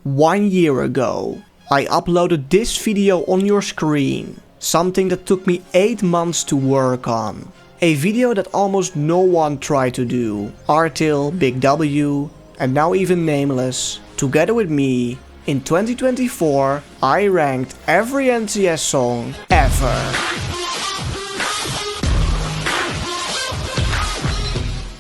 1 year ago, I uploaded this video on your screen, something that took me 8 months to work on. A video that almost no one tried to do. Artil, Big W, and now even Nameless, together with me, in 2024, I ranked every NCS song ever.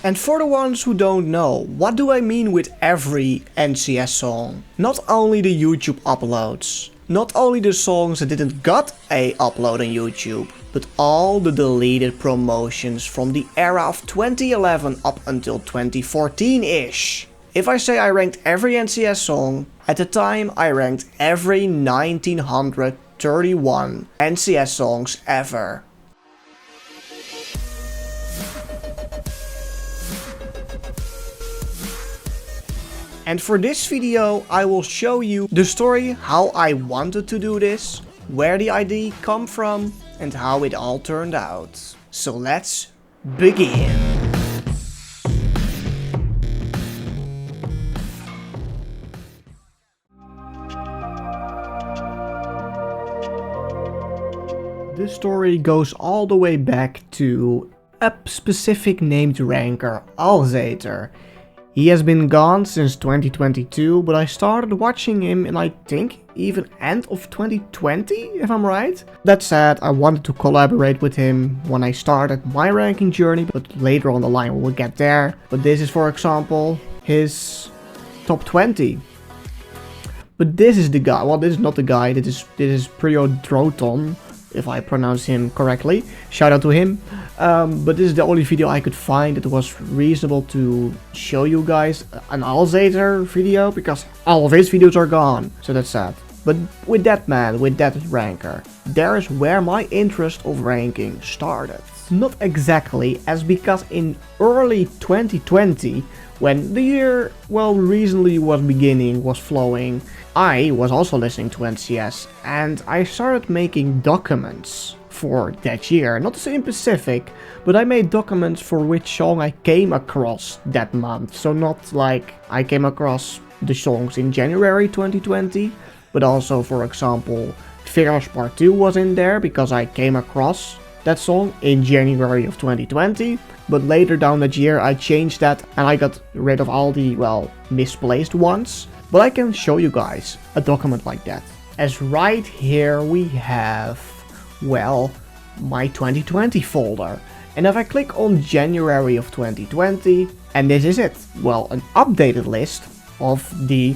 And for the ones who don't know, what do I mean with every NCS song? Not only the YouTube uploads, not only the songs that didn't got a upload on YouTube, but all the deleted promotions from the era of 2011 up until 2014-ish. If I say I ranked every NCS song, at the time I ranked every 1931 NCS songs ever. And for this video I will show you the story how I wanted to do this, where the idea come from and how it all turned out. So let's begin. This story goes all the way back to a specific named ranker, Alzater. He has been gone since 2022, but I started watching him in I think even end of 2020, if I'm right. That said, I wanted to collaborate with him when I started my ranking journey, but later on the line we'll get there. But this is, for example, his top 20. But this is the guy, well, this is not the guy, this is Priodroton, if I pronounce him correctly. Shout out to him. But this is the only video I could find that was reasonable to show you guys an Alzater video, because all of his videos are gone, so that's sad. But with that man, with that ranker, there is where my interest of ranking started. Not exactly, as because in early 2020, when the year, well, recently was beginning, was flowing, I was also listening to NCS, and I started making documents for that year. Not to say in specific, but I made documents for which song I came across that month. So not like I came across the songs in January 2020, but also, for example, Figures Part 2 was in there because I came across that song in January of 2020, but later down that year I changed that and I got rid of all the, well, misplaced ones. But I can show you guys a document like that. As right here we have, well, my 2020 folder. And if I click on January of 2020, and this is it. Well, an updated list of the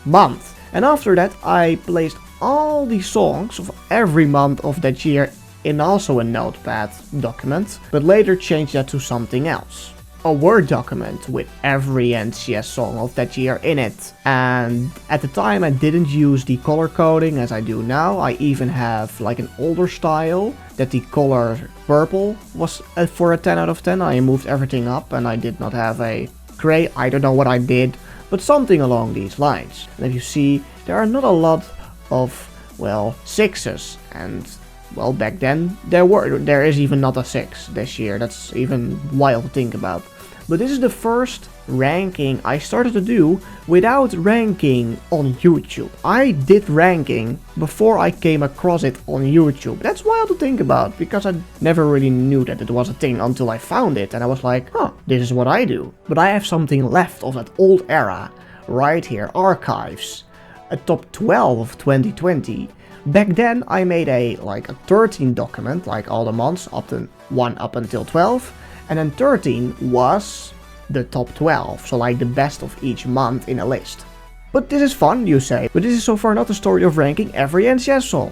month. And after that I placed all the songs of every month of that year in also a notepad document, but later changed that to something else. A Word document with every NCS song of that year in it. And at the time I didn't use the color coding as I do now. I even have like an older style that the color purple was for a 10 out of 10. I moved everything up and I did not have a gray. I don't know what I did, but something along these lines. And if you see, there are not a lot of, well, 6s, and well, back then there is even not a 6 this year. That's even wild to think about. But this is the first ranking I started to do without ranking on YouTube. I did ranking before I came across it on YouTube. That's wild to think about, because I never really knew that it was a thing until I found it and I was like, huh, this is what I do. But I have something left of that old era right here, archives, a top 12 of 2020. Back then I made a 13 document, like all the months up until 12, and then 13 was the top 12, so like the best of each month in a list. But this is fun, you say, but this is so far not the story of ranking every NCS song.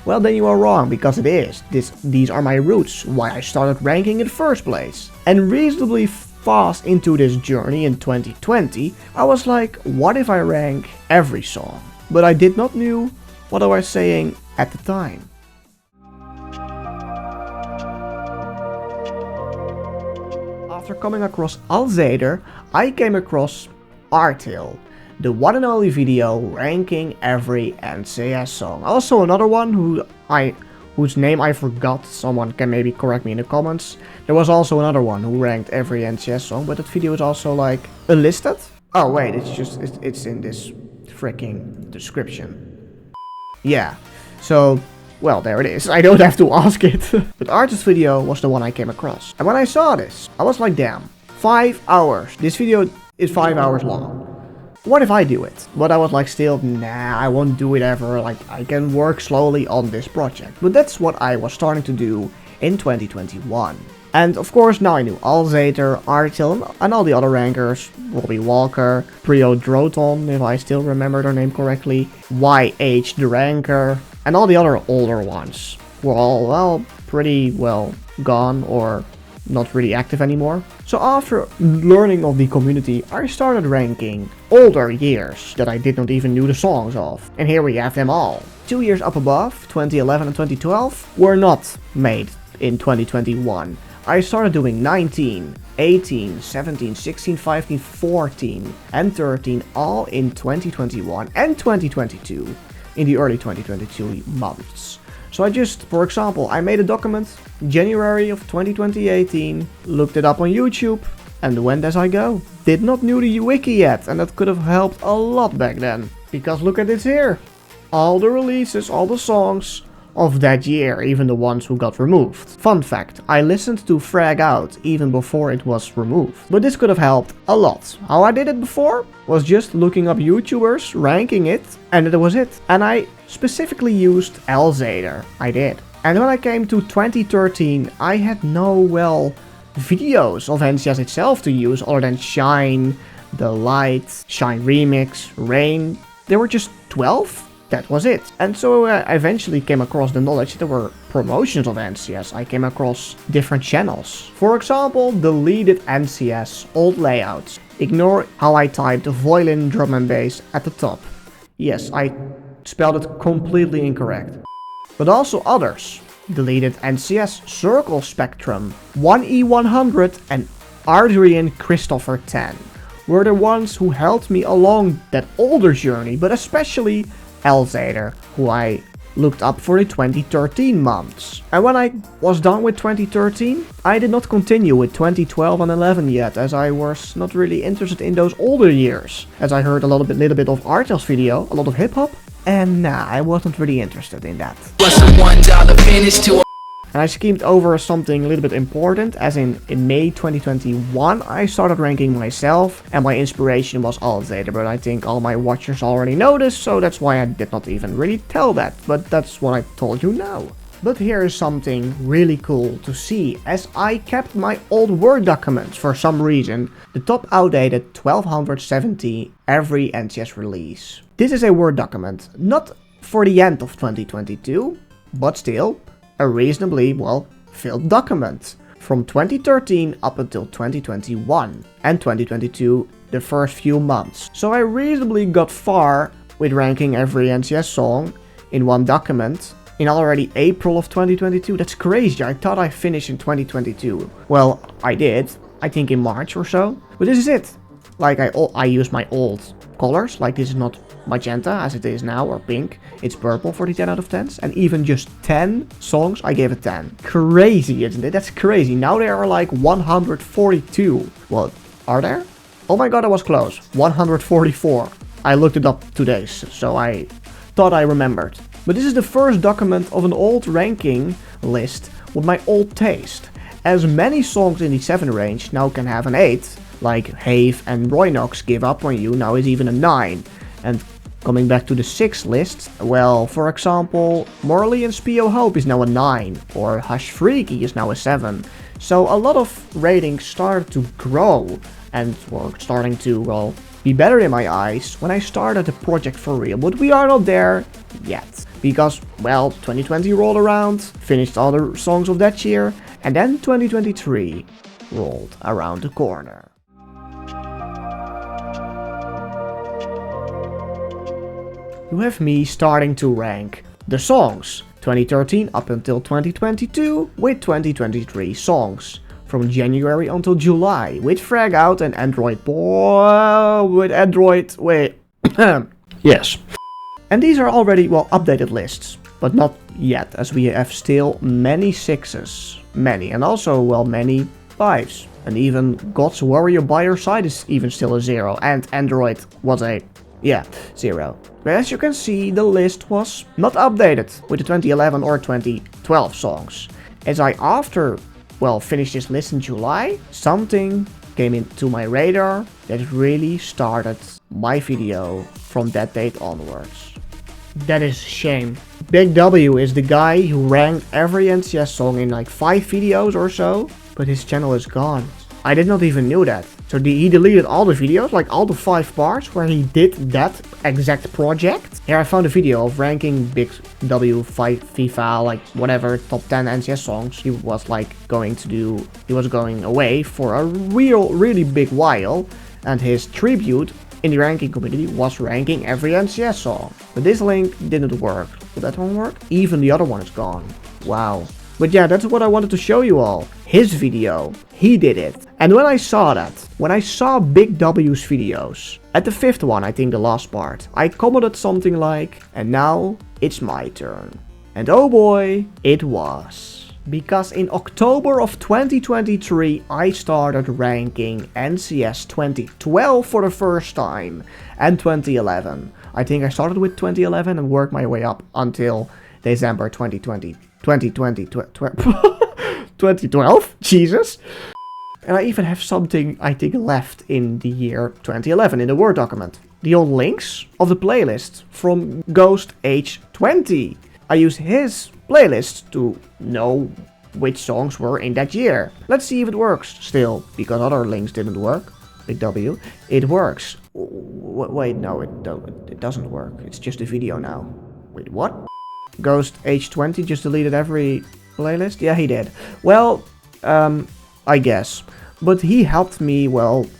Well, then you are wrong, because it is. These are my roots, why I started ranking in the first place. And reasonably fast into this journey in 2020, I was like, what if I rank every song? But I did not know what I was saying at the time. After coming across Alzater, I came across Artil, the one and only video ranking every NCS song. Also another one whose name I forgot, someone can maybe correct me in the comments. There was also another one who ranked every NCS song, but that video is also like unlisted. Oh wait, it's in this freaking description. Yeah, so, well, there it is. I don't have to ask it. But Artil's video was the one I came across. And when I saw this, I was like, damn, 5 hours. This video is 5 hours long. What if I do it? But I was like, still, nah, I won't do it ever. Like, I can work slowly on this project. But that's what I was starting to do in 2021. And of course, now I knew Alzater, Artil, and all the other rankers, Robbie Walker, Prio Droton, if I still remember their name correctly, YH the ranker, and all the other older ones were all, well, pretty well gone or not really active anymore. So after learning of the community, I started ranking older years that I did not even know the songs of. And here we have them all. 2 years up above, 2011 and 2012, were not made in 2021. I started doing 19, 18, 17, 16, 15, 14, and 13 all in 2021 and 2022 in the early 2022 months. So I just, for example, I made a document January of 2018, looked it up on YouTube, and went as I go. Did not know the wiki yet, and that could have helped a lot back then. Because look at this here. All the releases, all the songs of that year, even the ones who got removed. Fun fact, I listened to Frag Out even before it was removed. But this could have helped a lot. How I did it before was just looking up YouTubers, ranking it, and that was it. And I specifically used Alzater. I did. And when I came to 2013, I had no, well, videos of NCS itself to use other than Shine, The Light, Shine Remix, Rain. There were just 12. That was it. And so I eventually came across the knowledge that there were promotions of NCS. I came across different channels. For example, deleted NCS old layouts. Ignore how I typed violin, drum and bass at the top. Yes, I spelled it completely incorrect. But also others. Deleted NCS Circle Spectrum, 1E100 and Adrian Christopher 10 were the ones who helped me along that older journey, but especially Alzater, who I looked up for the 2013 months. And when I was done with 2013, I did not continue with 2012 and 11 yet, as I was not really interested in those older years. As I heard a little bit of Artil's video, a lot of hip hop, and nah, I wasn't really interested in that. And I schemed over something a little bit important, as in May 2021 I started ranking myself, and my inspiration was Alzater, but I think all my watchers already know this, so that's why I did not even really tell that, but that's what I told you now. But here is something really cool to see, as I kept my old Word documents for some reason, the top outdated 1270 every NCS release. This is a Word document, not for the end of 2022, but still a reasonably well filled document from 2013 up until 2021 and 2022, the first few months. So I reasonably got far with ranking every NCS song in one document in already April of 2022. That's crazy. I thought I finished in 2022. Well, I did, I think in March or so. But this is it. Like I use my old colors, like this is not magenta as it is now, or pink, it's purple for the 10 out of 10s, and even just 10 songs I gave it 10. Crazy, isn't it? That's crazy. Now there are like 142. Well, are there? Oh my god, I was close. 144. I looked it up today, so I thought I remembered. But this is the first document of an old ranking list with my old taste, as many songs in the 7 range now can have an 8, like Have and Roynox Give Up On You now is even a 9. And coming back to the 6 list, well, for example, Morley and Spio Hope is now a 9, or Hush Freaky is now a 7. So a lot of ratings started to grow, and were starting to, well, be better in my eyes when I started the project for real. But we are not there yet, because, well, 2020 rolled around, finished all the songs of that year, and then 2023 rolled around the corner. You have me starting to rank the songs 2013 up until 2022 with 2023 songs from January until July with Frag Out and Android yes. And these are already, well, updated lists, but not yet, as we have still many 6s, and also, well, many 5s, and even God's Warrior by your side is even still a 0, and Android was a Yeah, 0. But as you can see, the list was not updated with the 2011 or 2012 songs. As I finished this list in July, something came into my radar that really started my video from that date onwards. That is a shame. Big W is the guy who ranked every NCS song in like 5 videos or so, but his channel is gone. I did not even know that. So he deleted all the videos, like all the 5 parts where he did that exact project. Here I found a video of ranking Big W FIFA, like whatever, top 10 NCS songs he was like going to do. He was going away for a really big while, and his tribute in the ranking community was ranking every NCS song. But this link didn't work. Did that one work? Even the other one is gone. Wow. But yeah, that's what I wanted to show you all. His video, he did it. And when I saw Big W's videos, at the 5th one, I think the last part, I commented something like, and now it's my turn. And oh boy, it was. Because in October of 2023, I started ranking NCS 2012 for the first time, and 2011. I think I started with 2011 and worked my way up until December 2012? Jesus. And I even have something, I think, left in the year 2011 in the Word document. The old links of the playlist from Ghost Age 20. I used his playlist to know which songs were in that year. Let's see if it works still, because other links didn't work. Big W. It works. Wait, no, it doesn't work. It's just a video now. Wait, what? Ghost Age 20 just deleted every playlist? Yeah, he did. Well, I guess. But he helped me,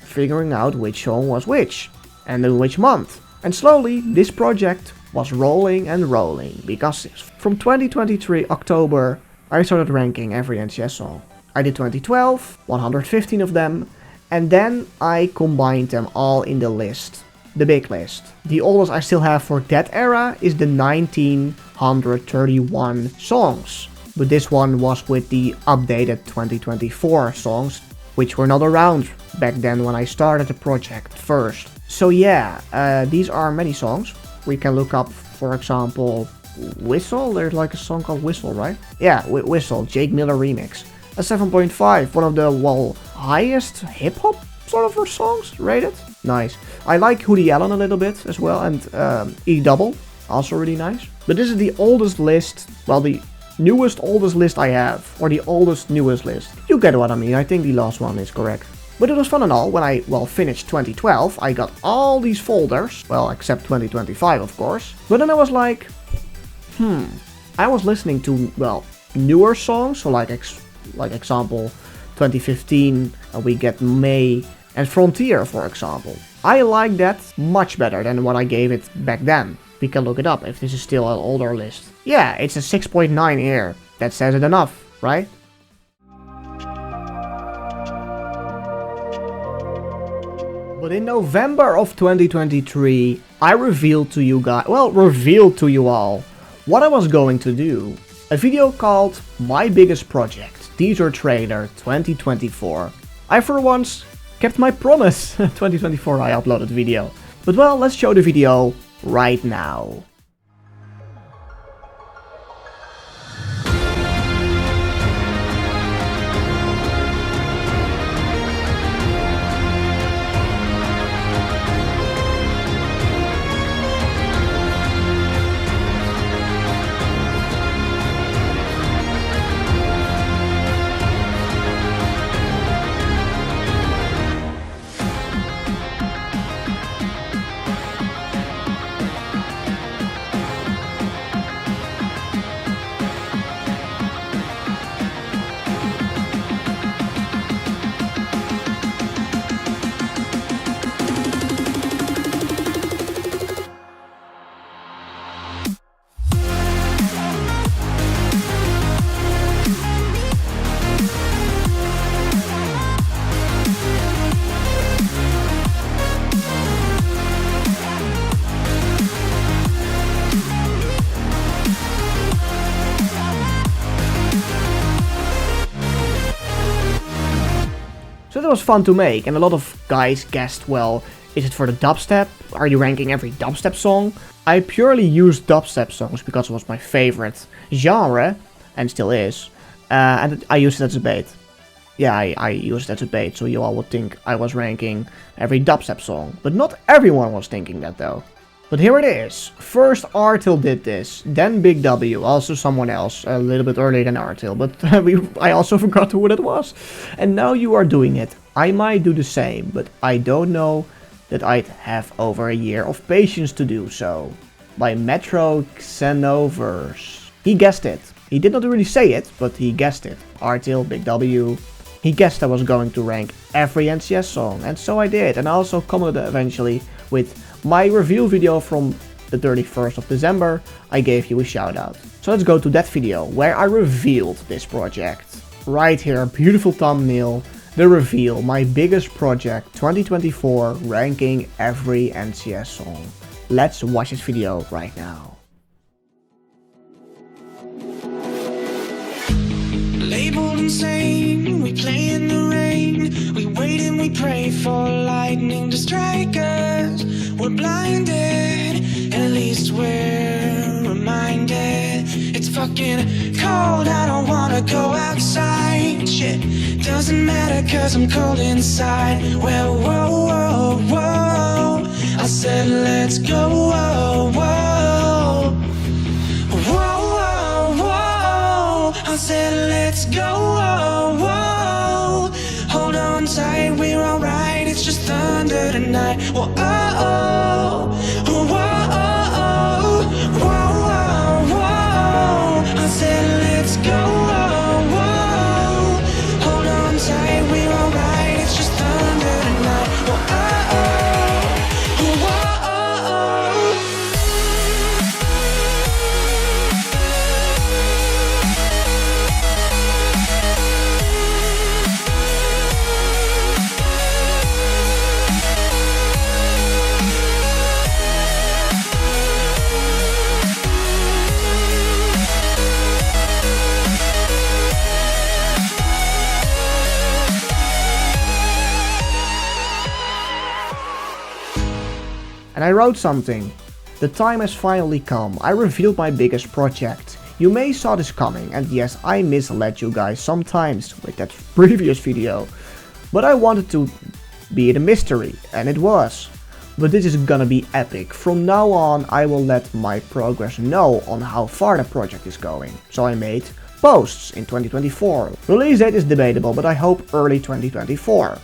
figuring out which song was which, and in which month. And slowly, this project was rolling and rolling, because from 2023 October, I started ranking every NCS song. I did 2012, 115 of them, and then I combined them all in the list. The big list. The oldest I still have for that era is the 1931 songs. But this one was with the updated 2024 songs, which were not around back then when I started the project first. So yeah, these are many songs. We can look up, for example, Whistle. There's like a song called Whistle, right? Yeah, Whistle, Jake Miller remix. A 7.5, one of the, highest hip-hop sort of songs rated. Nice. I like Hoodie Allen a little bit as well, and E-Double, also really nice. But this is the oldest list, the newest oldest list I have, or the oldest newest list. You get what I mean, I think the last one is correct. But it was fun and all. When I, finished 2012, I got all these folders, except 2025 of course. But then I was like, I was listening to, newer songs, so like example, 2015, we get May and Frontier, for example. I like that much better than what I gave it back then. We can look it up if this is still an older list. Yeah, it's a 6.9 here. That says it enough, right? But in November of 2023, I revealed to you all what I was going to do. A video called My Biggest Project, Teaser Trailer 2024. I for once kept my promise. 2024 I uploaded video. But let's show the video right now. So that was fun to make, and a lot of guys guessed, is it for the dubstep? are you ranking every dubstep song? I purely used dubstep songs because it was my favorite genre, and still is, and I used it as a bait. Yeah, I used it as a bait, so you all would think I was ranking every dubstep song, but not everyone was thinking that though. But here it is. First Artil did this, then Big W, also someone else, a little bit earlier than Artil, but I also forgot who that was. And now you are doing it. I might do the same, but I don't know that I'd have over a year of patience to do so. By Metro Xenovers. He guessed it. He did not really say it, but he guessed it. Artil, Big W. He guessed I was going to rank every NCS song, and so I did. And I also commented eventually with my review video from the 31st of December, I gave you a shout out. So let's go to that video where I revealed this project. Right here, beautiful thumbnail, the reveal, my biggest project 2024, ranking every NCS song. Let's watch this video right now. Labeled insane, we play in the rain. We wait and we pray for lightning to strike us. We're blinded, and at least we're reminded. It's fucking cold, I don't wanna go outside. Shit, doesn't matter cause I'm cold inside. Well, whoa, whoa, whoa, I said let's go, whoa, whoa. Whoa, whoa, whoa, I said let's go, whoa, whoa. Hold on tight, we're alright, it's just thunder tonight. Whoa, oh, oh, whoa, whoa, whoa, I said let's go, whoa, whoa. Hold on tight, we're alright, it's just thunder tonight. Whoa, oh, oh, whoa, oh. And I wrote something. The time has finally come. I revealed my biggest project. You may saw this coming, and yes, I misled you guys sometimes with that previous video. But I wanted to be it a mystery, and it was. But this is gonna be epic. From now on, I will let my progress know on how far the project is going. So I made posts in 2024. Release date is debatable, but I hope early 2024.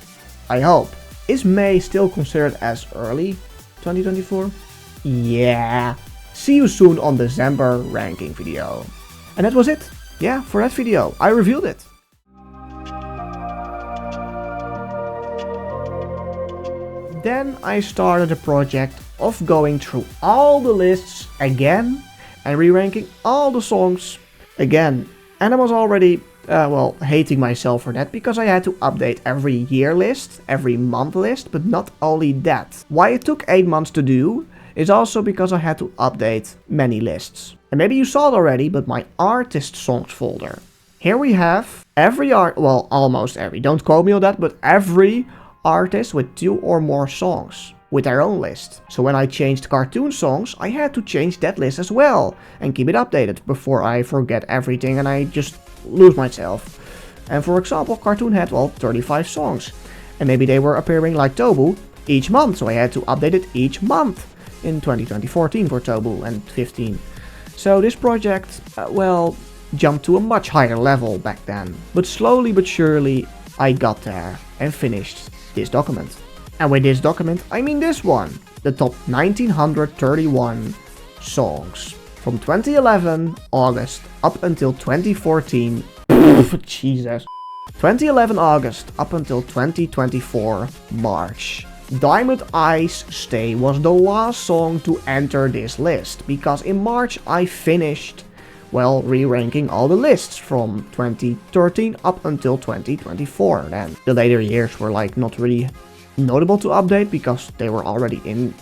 I hope. Is May still considered as early 2024? Yeah. See you soon on December ranking video. And that was it. Yeah, for that video. I revealed it. Then I started a project of going through all the lists again and re-ranking all the songs again. And I was already hating myself for that because I had to update every year list, every month list, but not only that. Why it took 8 months to do is also because I had to update many lists. And maybe you saw it already, but my artist songs folder. Here we have every almost every, don't quote me on that, but every artist with 2 or more songs with their own list. So when I changed cartoon songs, I had to change that list as well and keep it updated before I forget everything and I just lose myself. And for example, cartoon had 35 songs, and maybe they were appearing like Tobu each month, so I had to update it each month in 2014 for Tobu and 15. So this project, jumped to a much higher level back then. But slowly but surely I got there and finished this document. And with this document, I mean this one, the top 1931 songs from 2011 August up until 2014, Jesus, 2011 August up until 2024 March. Diamond Eyes Stay was the last song to enter this list, because in March I finished, re-ranking all the lists from 2013 up until 2024. Then the later years were not really notable to update because they were already in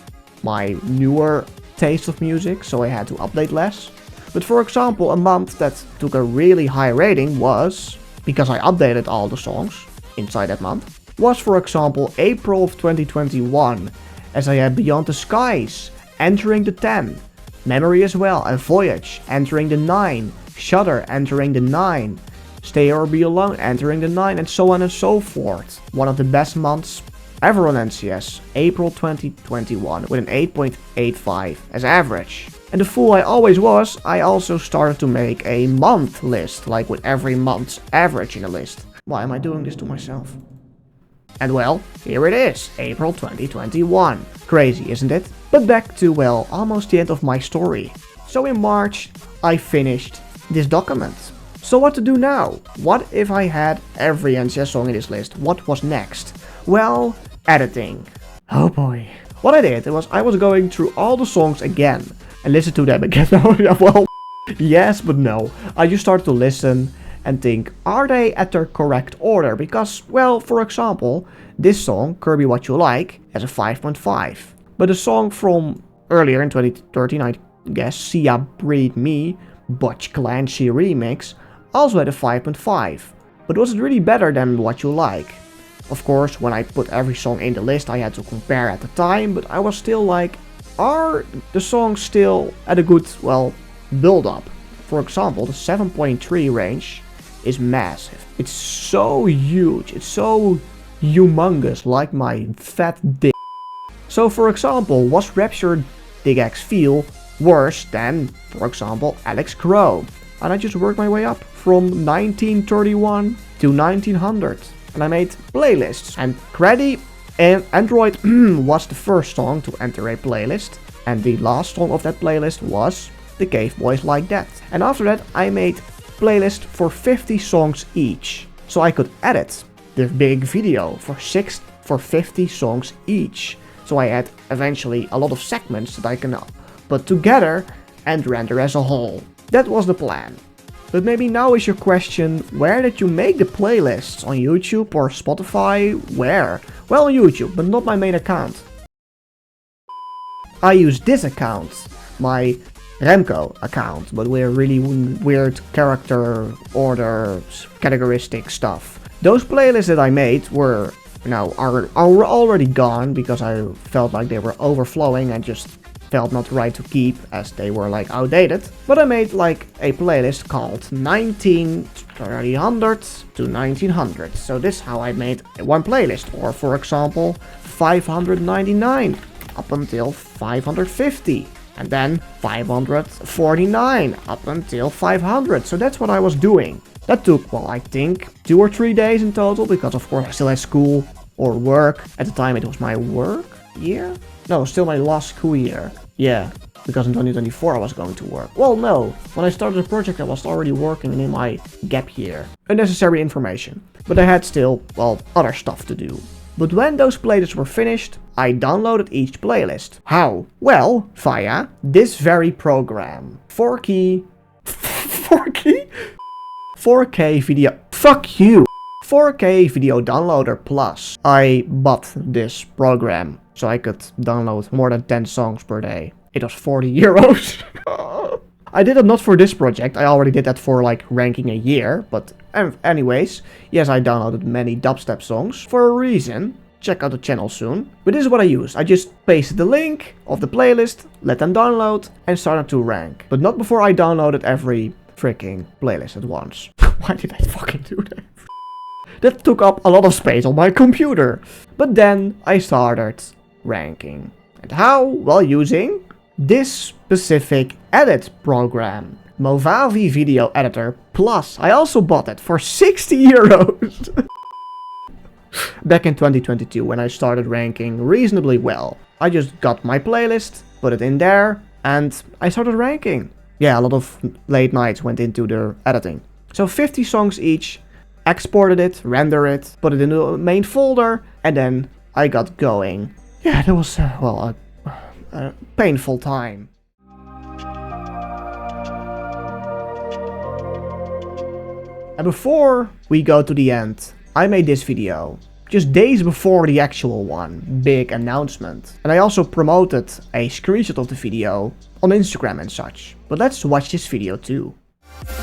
my newer taste of music, so I had to update less. But for example, a month that took a really high rating was, because I updated all the songs inside that month, was for example April of 2021, as I had Beyond the Skies, entering the 10, Memory as well, and Voyage, entering the 9, Shudder, entering the 9, Stay or Be Alone, entering the 9, and so on and so forth. One of the best months ever on NCS, April 2021, with an 8.85 as average. And the fool I always was, I also started to make a month list, like with every month's average in a list. Why am I doing this to myself? And well, here it is, April 2021. Crazy, isn't it? But back to, well, almost the end of my story. So in March, I finished this document. So what to do now? What if I had every NCS song in this list? What was next? Well, editing. Oh boy. What I did was I was going through all the songs again and listen to them again. Well, yes, but no. I just started to listen and think, are they at their correct order? Because, well, for example, this song, Kirby What You Like, has a 5.5. But the song from earlier in 2013, I guess, Sia Breed Me, Butch Clancy remix, also had a 5.5. But was it really better than What You Like? Of course, when I put every song in the list, I had to compare at the time, but I was still like, are the songs still at a good, well, build-up? For example, the 7.3 range is massive. It's so huge, it's so humongous, like my fat dick. So for example, was Rapture Dig X Feel worse than, for example, Alex Crow? And I just worked my way up from 1931 to 1900. And I made playlists. And Creddy and Android was the first song to enter a playlist. And the last song of that playlist was The Cave Boys Like That. And after that I made playlist for 50 songs each. So I could edit the big video for 50 songs each. So I had eventually a lot of segments that I can put together and render as a whole. That was the plan. But maybe now is your question, where did you make the playlists? On YouTube or Spotify? Where? Well, on YouTube, but not my main account. I use this account, my Remco account, but with really weird character order, categoristic stuff. Those playlists that I made were are already gone because I felt like they were overflowing and just felt not right to keep as they were like outdated. But I made like a playlist called 1900 to 1900. So this is how I made one playlist. Or for example, 599 up until 550. And then 549 up until 500. So that's what I was doing. That took, well, I think 2 or 3 days in total, because of course I still had school or work. At the time it was my work year? No, still my last school year. Yeah, because in 2024 I was going to work. Well, no, when I started the project I was already working in my gap year. Unnecessary information. But I had still, well, other stuff to do. But when those playlists were finished, I downloaded each playlist. How? Well, via this very program. 4K video. Fuck you! 4K Video Downloader Plus. I bought this program so I could download more than 10 songs per day. It was 40 euros. I did it not for this project, I already did that for like ranking a year, but anyways, yes, I downloaded many dubstep songs for a reason. Check out the channel soon. But this is what I used. I just pasted the link of the playlist, let them download, and started to rank. But not before I downloaded every freaking playlist at once. Why did I fucking do that? That took up a lot of space on my computer. But then I started ranking. And how? Well, using this specific edit program. Movavi Video Editor Plus. I also bought it for 60 euros. Back in 2022 when I started ranking reasonably well. I just got my playlist, put it in there, and I started ranking. Yeah, a lot of late nights went into the editing. So 50 songs each, exported it, rendered it, put it in the main folder, and then I got going. Yeah, that was, well, a painful time. And before we go to the end, I made this video. Just days before the actual one, big announcement. And I also promoted a screenshot of the video on Instagram and such. But let's watch this video too. To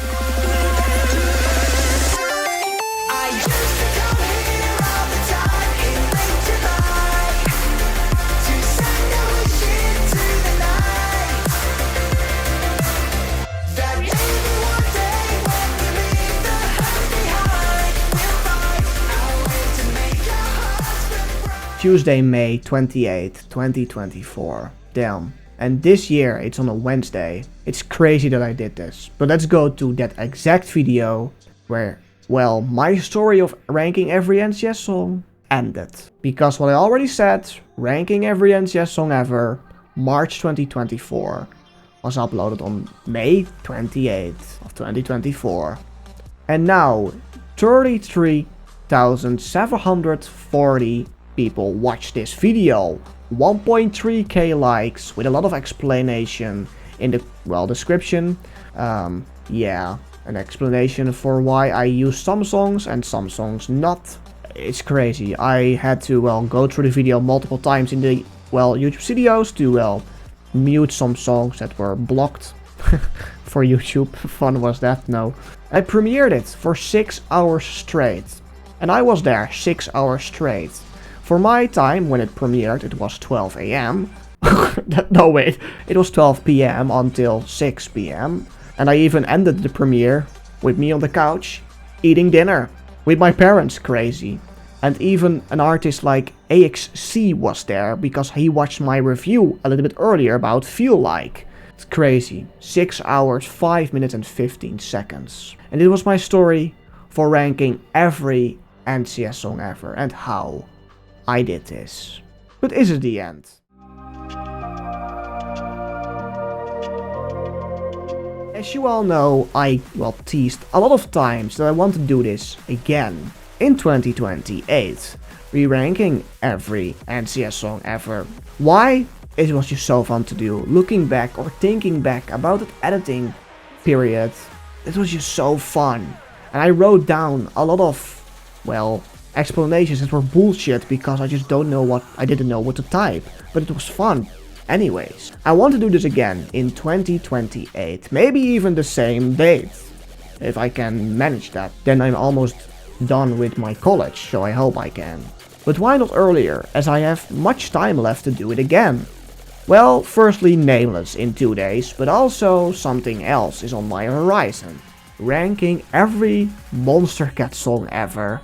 Tuesday, May 28th, 2024. Damn. And this year it's on a Wednesday. It's crazy that I did this. But let's go to that exact video where, well, my story of ranking every NCS song ended. Because what I already said, ranking every NCS song ever, March 2024, was uploaded on May 28th of 2024. And now, 33,740 people watched this video. 1.3k likes with a lot of explanation in the, well, description. Yeah, an explanation for why I use some songs and some songs not. It's crazy. I had to, well, go through the video multiple times in the, well, YouTube studios to, well, mute some songs that were blocked for YouTube. Fun was that? No. I premiered it for 6 hours straight. And I was there 6 hours straight. For my time, when it premiered, it was 12 AM. No, wait. It was 12 PM until 6 PM. And I even ended the premiere with me on the couch, eating dinner. With my parents, crazy. And even an artist like AXC was there, because he watched my review a little bit earlier about Feel Like. It's crazy. 6 hours, 5 minutes and 15 seconds. And it was my story for ranking every NCS song ever and how I did this. But is it the end? As you all know, I, well, teased a lot of times that I want to do this again in 2028, re-ranking every NCS song ever. Why? It was just so fun to do. Looking back or thinking back about that editing period, it was just so fun. And I wrote down a lot of, well, explanations that were bullshit because I just didn't know what to type, but it was fun. Anyways, I want to do this again in 2028, maybe even the same date, if I can manage that. Then I'm almost done with my college, so I hope I can. But why not earlier, as I have much time left to do it again? Well, firstly Nameless in 2 days, but also something else is on my horizon. Ranking every Monstercat song ever.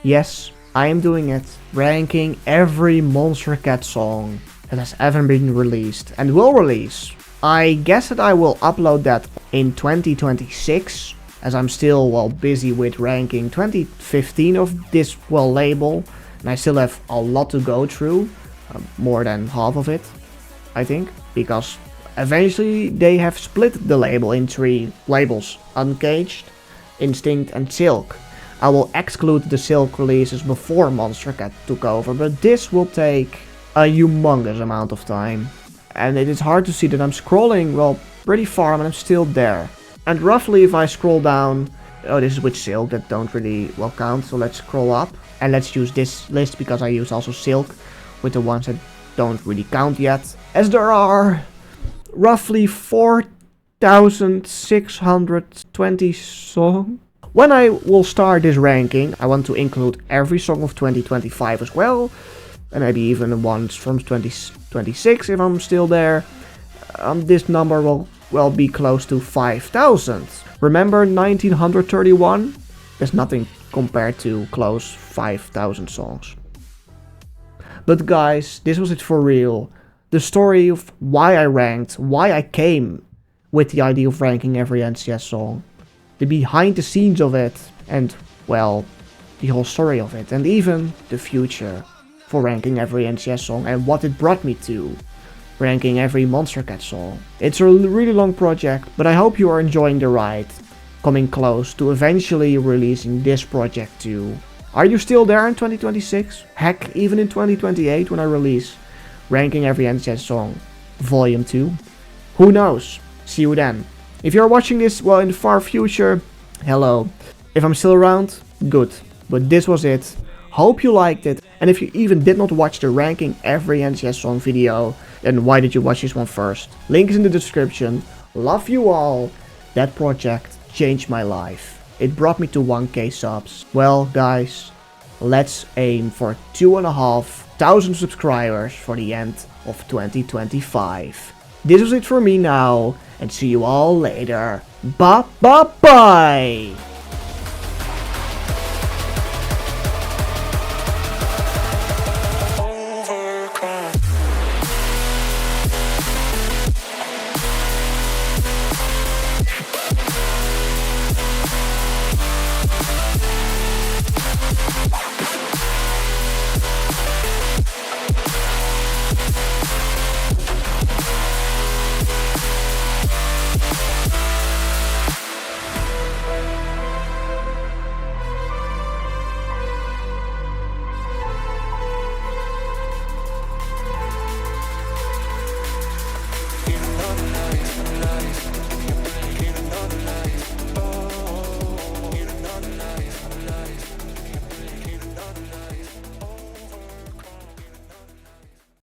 Yes, I am doing it. Ranking every Monstercat song that has ever been released and will release. I guess that I will upload that in 2026, as I'm still, well, busy with ranking 2015 of this, well, label, and I still have a lot to go through, more than half of it, I think, because eventually they have split the label in 3 labels: Uncaged, Instinct and Silk. I will exclude the Silk releases before Monstercat took over, but this will take a humongous amount of time. And it is hard to see that I'm scrolling, well, pretty far, and I'm still there. And roughly if I scroll down, oh, this is with Silk, that don't really, well, count, so let's scroll up. And let's use this list because I use also Silk with the ones that don't really count yet. As there are roughly 4,620 songs. When I will start this ranking, I want to include every song of 2025 as well. And maybe even the ones from 2026 if I'm still there. This number will, well, be close to 5,000. Remember 1931? There's nothing compared to close 5,000 songs. But guys, this was it for real. The story of why I ranked, why I came with the idea of ranking every NCS song. The behind the scenes of it, and, well, the whole story of it, and even the future for ranking every NCS song and what it brought me to ranking every Monstercat song. It's a really long project, but I hope you are enjoying the ride, coming close to eventually releasing this project too. Are you still there in 2026? Heck, even in 2028 when I release ranking every NCS song Volume 2? Who knows? See you then. If you're watching this, well, in the far future, hello. If I'm still around, good. But this was it. Hope you liked it. And if you even did not watch the ranking every NCS song video, then why did you watch this one first? Link is in the description. Love you all. That project changed my life. It brought me to 1k subs. Well, guys, let's aim for 2,500 subscribers for the end of 2025. This was it for me now, and see you all later. Bye-bye!